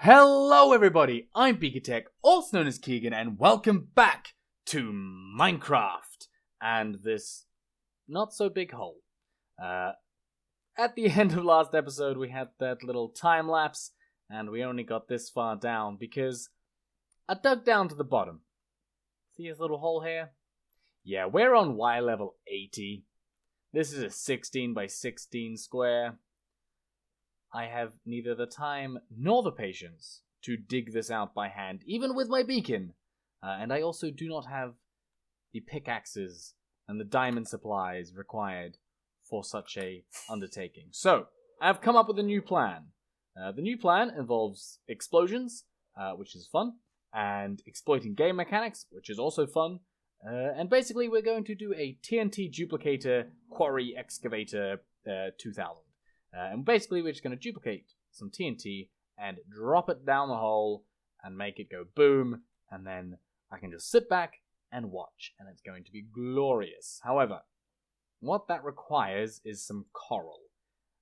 Hello everybody, I'm BeakerTeck, also known as Keegan, and welcome back to Minecraft and this not so big hole. At the end of last episode we had that little time lapse and we only got this far down because I dug down to the bottom. See this little hole here? Yeah, we're on Y level 80. This is a 16 by 16 square. I have neither the time nor the patience to dig this out by hand, even with my beacon. And I also do not have the pickaxes and the diamond supplies required for such a undertaking. So, I've come up with a new plan. The new plan involves explosions, which is fun, and exploiting game mechanics, which is also fun. And basically we're going to do a TNT duplicator quarry excavator 2000. And basically we're just going to duplicate some TNT and drop it down the hole and make it go boom, and then I can just sit back and watch, and it's going to be glorious. However, what that requires is some coral.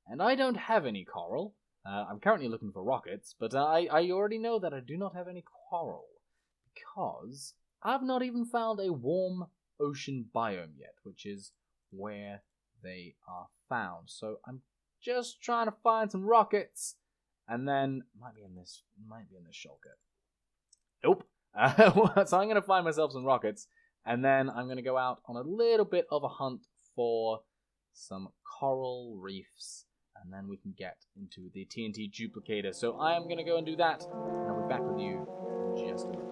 And I don't have any coral. I'm currently looking for rockets, but I already know that I do not have any coral, because I've not even found a warm ocean biome yet, which is where they are found. So I'm just trying to find some rockets, and then might be in this shulker. Nope. So I'm going to find myself some rockets, and then I'm going to go out on a little bit of a hunt for some coral reefs, and then we can get into the TNT duplicator. So I am going to go and do that, and I'll be back with you in just a moment.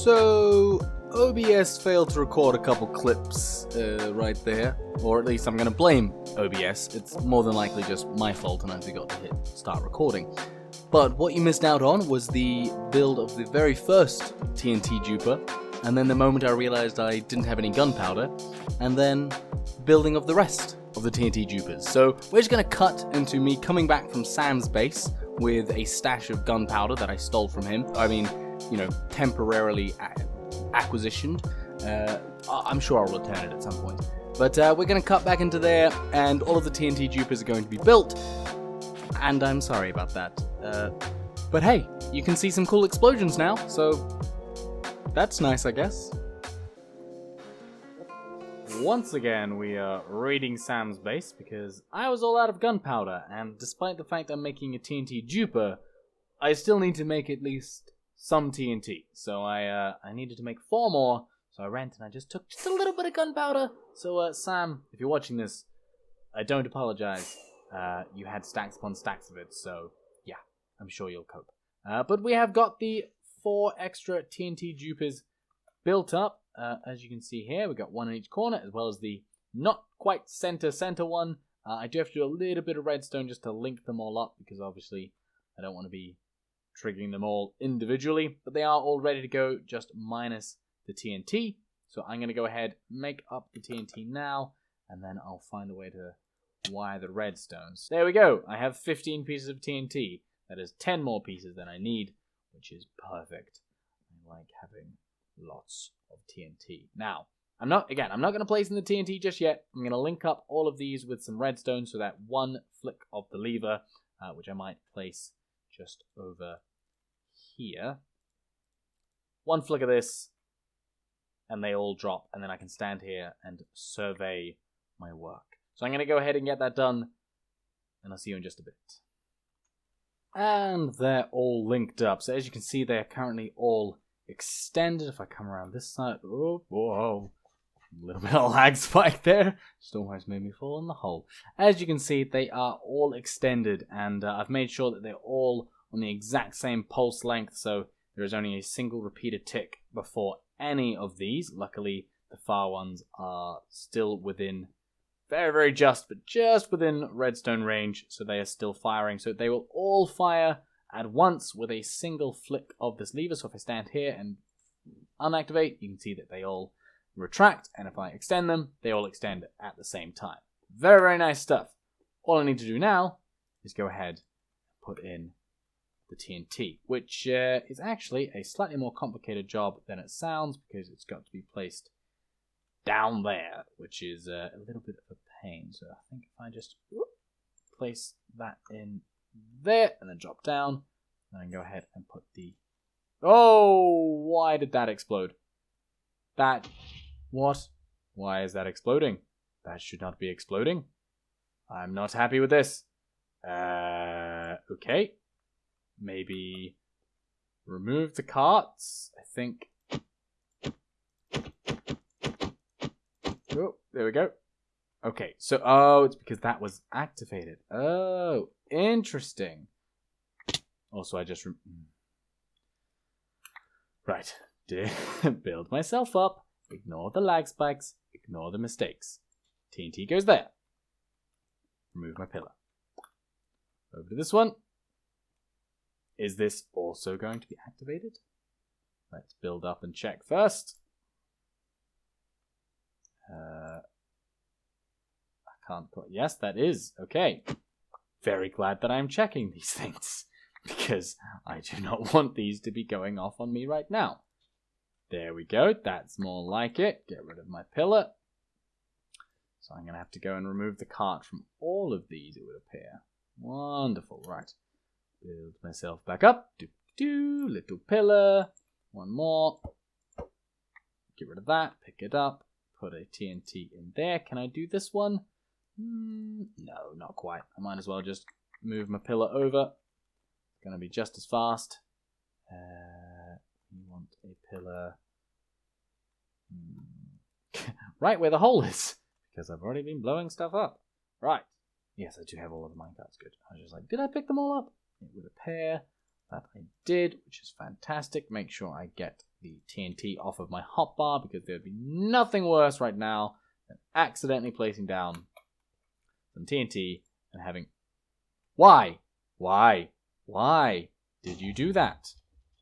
So, OBS failed to record a couple clips right there, or at least I'm going to blame OBS. It's more than likely just my fault and I forgot to hit start recording. But what you missed out on was the build of the very first TNT duper, and then the moment I realized I didn't have any gunpowder, and then building of the rest of the TNT dupers. So we're just going to cut into me coming back from Sam's base with a stash of gunpowder that I stole from him. Temporarily acquisitioned. I'm sure I'll return it at some point. But we're going to cut back into there, and all of the TNT dupers are going to be built. And I'm sorry about that. But hey, you can see some cool explosions now, so that's nice, I guess. Once again, we are raiding Sam's base because I was all out of gunpowder, and despite the fact I'm making a TNT duper, I still need to make at least some TNT. So I needed to make 4 more, so I ran and I just took just a little bit of gunpowder. So Sam, if you're watching this, I don't apologize. You had stacks upon stacks of it, so yeah, I'm sure you'll cope. But we have got the 4 extra TNT dupers built up. As you can see here, we've got 1 in each corner, as well as the not quite center one. I do have to do a little bit of redstone just to link them all up, because obviously I don't want to be triggering them all individually, but they are all ready to go, just minus the TNT. So I'm going to go ahead, make up the TNT now, and then I'll find a way to wire the redstones. There we go. I have 15 pieces of TNT. That is 10 more pieces than I need, which is perfect. I like having lots of TNT. Now, I'm not going to place in the TNT just yet. I'm going to link up all of these with some redstone so that one flick of the lever, which I might place just over here. One flick of this, and they all drop, and then I can stand here and survey my work. So I'm going to go ahead and get that done, and I'll see you in just a bit. And they're all linked up. So as you can see, they're currently all extended. If I come around this side, oh, whoa, a little bit of lag spike there. Just almost made me fall in the hole. As you can see, they are all extended, and I've made sure that they're all on the exact same pulse length, so there is only a single repeated tick before any of these. Luckily, the far ones are still within very, very just, but just within redstone range, so they are still firing. So they will all fire at once with a single flick of this lever. So if I stand here and unactivate, you can see that they all retract, and if I extend them, they all extend at the same time. Very, very nice stuff. All I need to do now is go ahead and put in the TNT, which is actually a slightly more complicated job than it sounds, because it's got to be placed down there, which is a little bit of a pain. So I think if I just place that in there and then drop down, and then go ahead and put the... Oh, why did that explode? What? Why is that exploding? That should not be exploding. I'm not happy with this. Okay. Maybe remove the carts, I think. Oh, there we go. Okay, so, oh, it's because that was activated. Oh, interesting. Also, I just... Right. Build myself up. Ignore the lag spikes. Ignore the mistakes. TNT goes there. Remove my pillar. Over to this one. Is this also going to be activated? Let's build up and check first. I can't put... Yes, that is. Okay. Very glad that I'm checking these things, because I do not want these to be going off on me right now. There we go. That's more like it. Get rid of my pillar. So I'm going to have to go and remove the cart from all of these, it would appear. Wonderful. Right. Build myself back up. Little pillar. One more. Get rid of that. Pick it up. Put a TNT in there. Can I do this one? No, not quite. I might as well just move my pillar over. It's going to be just as fast. You want a pillar right where the hole is, because I've already been blowing stuff up. Right. Yes, I do have all of the minecarts. Good. I was just like, did I pick them all up? It would appear that I did, which is fantastic. Make sure I get the TNT off of my hotbar, because there would be nothing worse right now than accidentally placing down some TNT and having... Why? Why did you do that?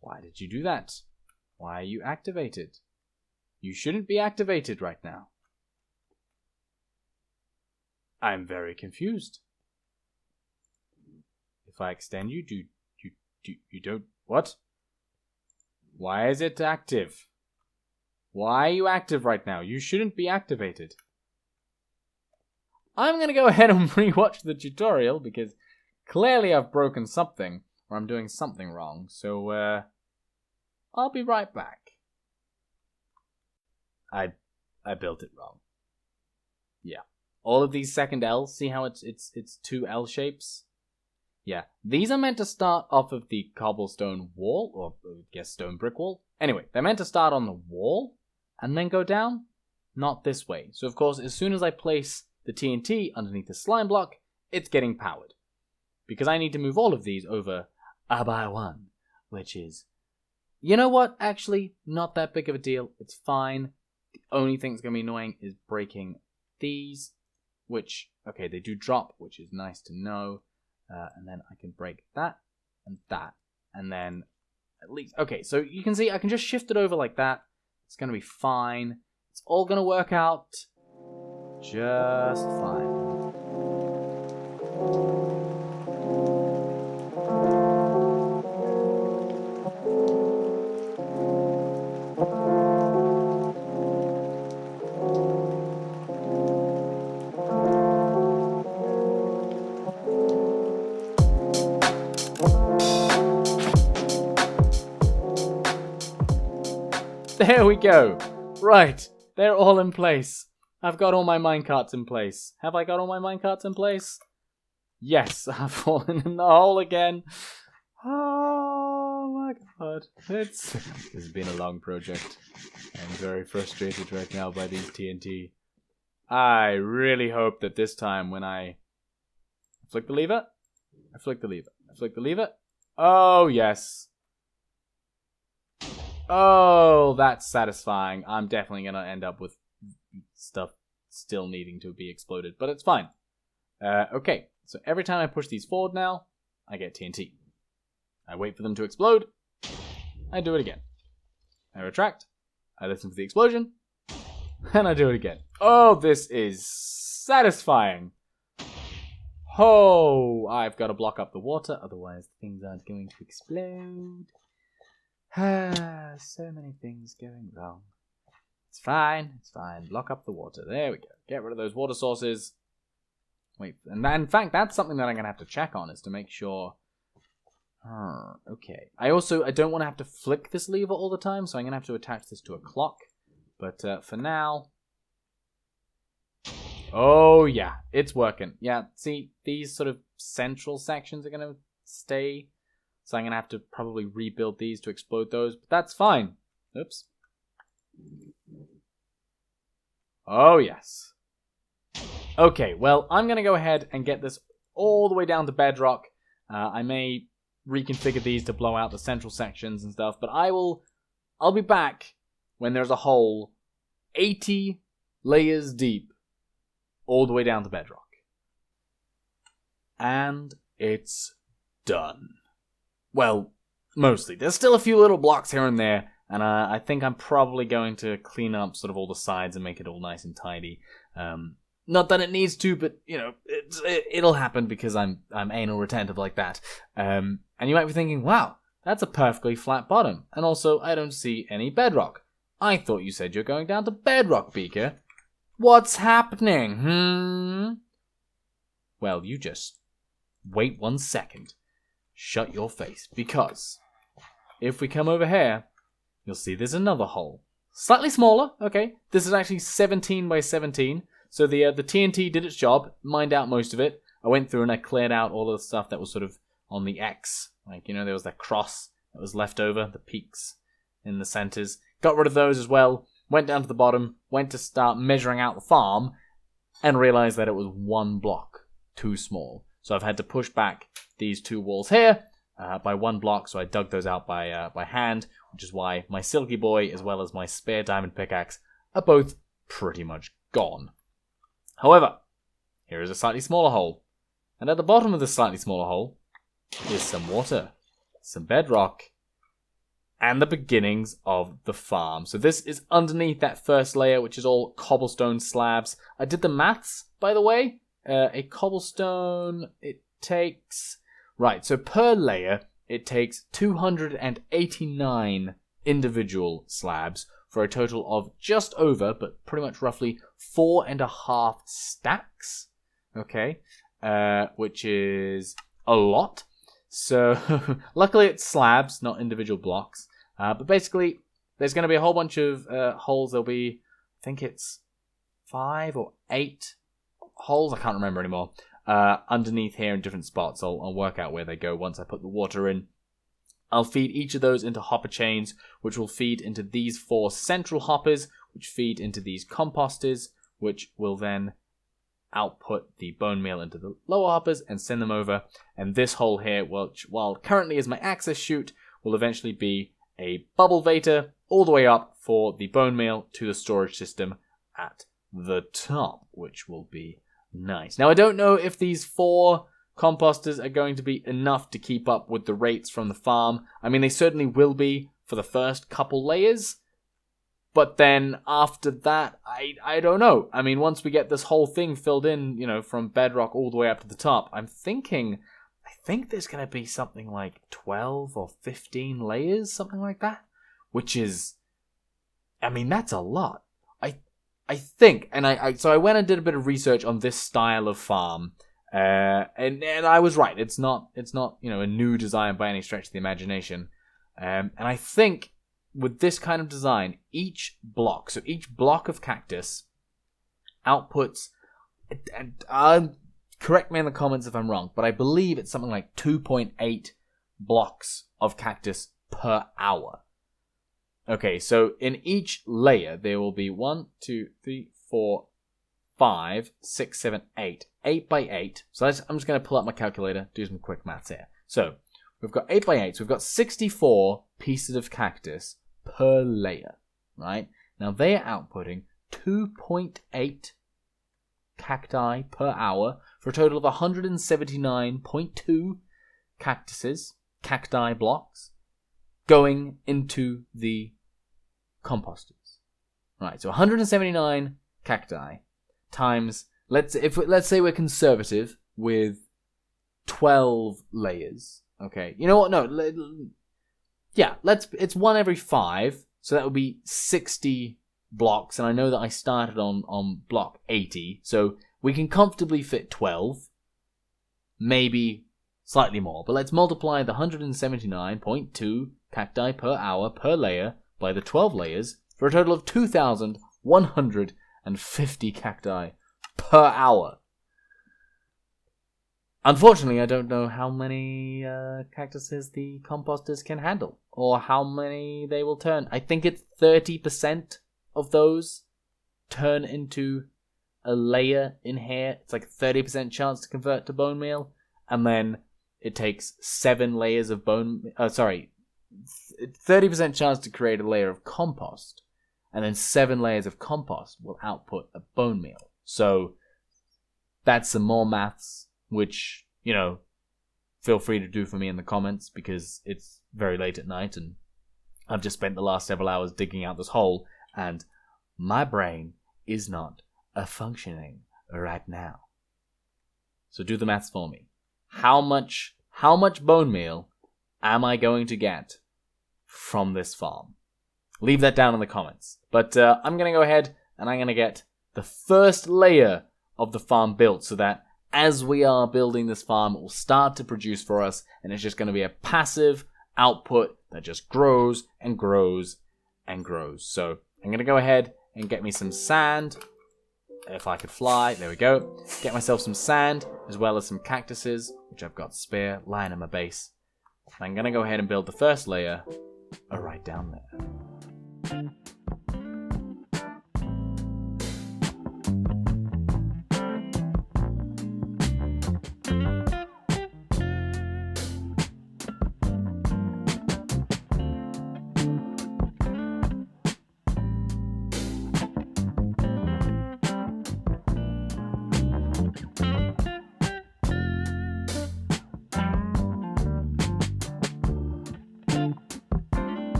Why did you do that? Why are you activated? You shouldn't be activated right now. I'm very confused. If I extend you, you don't... What? Why is it active? Why are you active right now? You shouldn't be activated. I'm going to go ahead and rewatch the tutorial, because clearly I've broken something, or I'm doing something wrong. So, I'll be right back. I built it wrong. Yeah. All of these second L's, see how it's two L shapes? Yeah. These are meant to start off of the cobblestone wall, or I guess stone brick wall. Anyway, they're meant to start on the wall and then go down, not this way. So, of course, as soon as I place the TNT underneath the slime block, it's getting powered. Because I need to move all of these over by one, which is... You know what? Actually, not that big of a deal. It's fine. The only thing that's going to be annoying is breaking these, which, okay, they do drop, which is nice to know. And then I can break that, and then at least... Okay, so you can see I can just shift it over like that. It's going to be fine. It's all going to work out just fine. There we go. Right. They're all in place. I've got all my minecarts in place. Have I got all my minecarts in place? Yes, I've fallen in the hole again. Oh my god. This has been a long project. I'm very frustrated right now by these TNT. I really hope that this time when I flick the lever, I flick the lever. Oh, yes. Oh, that's satisfying. I'm definitely going to end up with stuff still needing to be exploded, but it's fine. Okay, so every time I push these forward now, I get TNT. I wait for them to explode. I do it again. I retract. I listen for the explosion. And I do it again. Oh, this is satisfying. Oh, I've got to block up the water, otherwise things aren't going to explode. So many things going wrong. It's fine, it's fine. Block up the water. There we go. Get rid of those water sources. Wait, and in fact, that's something that I'm going to have to check on, is to make sure... okay. I don't want to have to flick this lever all the time, so I'm going to have to attach this to a clock. But for now... Oh, yeah, it's working. Yeah, see, these sort of central sections are going to stay. So I'm going to have to probably rebuild these to explode those, but that's fine. Oops. Oh, yes. Okay, well, I'm going to go ahead and get this all the way down to bedrock. I may reconfigure these to blow out the central sections and stuff, but I'll be back when there's a hole 80 layers deep all the way down to bedrock. And it's done. Well, mostly. There's still a few little blocks here and there, and I think I'm probably going to clean up sort of all the sides and make it all nice and tidy. Not that it needs to, but, you know, it'll happen because I'm anal retentive like that. And you might be thinking, wow, that's a perfectly flat bottom. And also, I don't see any bedrock. I thought you said you're going down to bedrock, Beaker. What's happening, Well, you just wait 1 second. Shut your face, because if we come over here, you'll see there's another hole. Slightly smaller, okay. This is actually 17 by 17. So the TNT did its job, mined out most of it. I went through and I cleared out all of the stuff that was sort of on the X. Like, you know, there was that cross that was left over, the peaks in the centers. Got rid of those as well. Went down to the bottom, went to start measuring out the farm, and realized that it was 1 block too small. So I've had to push back these 2 walls here by 1 block, so I dug those out by hand, which is why my Silky Boy as well as my spare diamond pickaxe are both pretty much gone. However, here is a slightly smaller hole, and at the bottom of this slightly smaller hole is some water, some bedrock, and the beginnings of the farm. So this is underneath that first layer, which is all cobblestone slabs. I did the maths, by the way. A cobblestone, it takes... Right, so per layer, it takes 289 individual slabs for a total of just over, but pretty much roughly 4.5 stacks. Okay, which is a lot. So, luckily it's slabs, not individual blocks. But basically, there's going to be a whole bunch of holes. There'll be, I think it's 5 or 8 holes, I can't remember anymore, underneath here in different spots. I'll work out where they go once I put the water in. I'll feed each of those into hopper chains, which will feed into these 4 central hoppers, which feed into these composters, which will then output the bone meal into the lower hoppers and send them over. And this hole here, which while currently is my access chute, will eventually be a bubble vator all the way up for the bone meal to the storage system at the top, which will be nice. Now, I don't know if these 4 composters are going to be enough to keep up with the rates from the farm. I mean, they certainly will be for the first couple layers. But then after that, I don't know. I mean, once we get this whole thing filled in, you know, from bedrock all the way up to the top, I think there's going to be something like 12 or 15 layers, something like that. Which is, I mean, that's a lot. I think, and so I went and did a bit of research on this style of farm, and I was right. It's not you know, a new design by any stretch of the imagination, and I think with this kind of design, each block of cactus outputs, and correct me in the comments if I'm wrong, but I believe it's something like 2.8 blocks of cactus per hour. Okay, so in each layer, there will be 1, 2, 3, 4, 5, 6, 7, 8. 8 by 8. So I'm just going to pull up my calculator, do some quick maths here. So we've got 8 by 8. So we've got 64 pieces of cactus per layer, right? Now they are outputting 2.8 cacti per hour for a total of 179.2 cacti blocks going into the composters. Right, so 179 cacti times, let's say we're conservative with 12 layers. Okay, you know what? No, it's 1 every 5, so that would be 60 blocks, and I know that I started on block 80, so we can comfortably fit 12, maybe slightly more, but let's multiply the 179.2 cacti per hour per layer by the 12 layers for a total of 2,150 cacti per hour. Unfortunately, I don't know how many cactuses the composters can handle, or how many they will turn. I think it's 30% of those turn into a layer in here. It's like a 30% chance to convert to bone meal, and then it takes 7 layers of 30% chance to create a layer of compost, and then 7 layers of compost will output a bone meal. So that's some more maths, which, feel free to do for me in the comments, because it's very late at night and I've just spent the last several hours digging out this hole, and my brain is not functioning right now. So do the maths for me. How much bone meal am I going to get from this farm? Leave that down in the comments. But I'm going to go ahead and I'm going to get the first layer of the farm built, so that as we are building this farm, it will start to produce for us, and it's just going to be a passive output that just grows and grows and grows. So I'm going to go ahead and get me some sand. If I could fly, there we go. Get myself some sand, as well as some cactuses, which I've got spare, lying in my base. I'm going to go ahead and build the first layer right down there.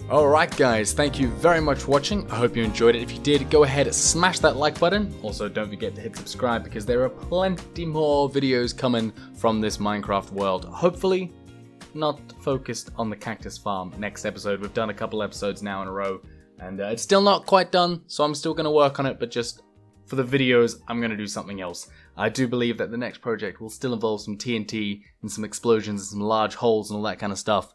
Alright guys, thank you very much for watching. I hope you enjoyed it. If you did, go ahead and smash that like button. Also, don't forget to hit subscribe because there are plenty more videos coming from this Minecraft world. Hopefully, not focused on the cactus farm next episode. We've done a couple episodes now in a row, and it's still not quite done, so I'm still going to work on it, but just for the videos, I'm going to do something else. I do believe that the next project will still involve some TNT and some explosions and some large holes and all that kind of stuff,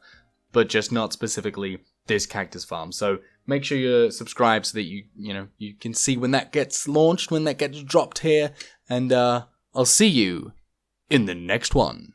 but just not specifically this cactus farm. So make sure you're subscribed so that you can see when that gets launched, when that gets dropped here, and I'll see you in the next one.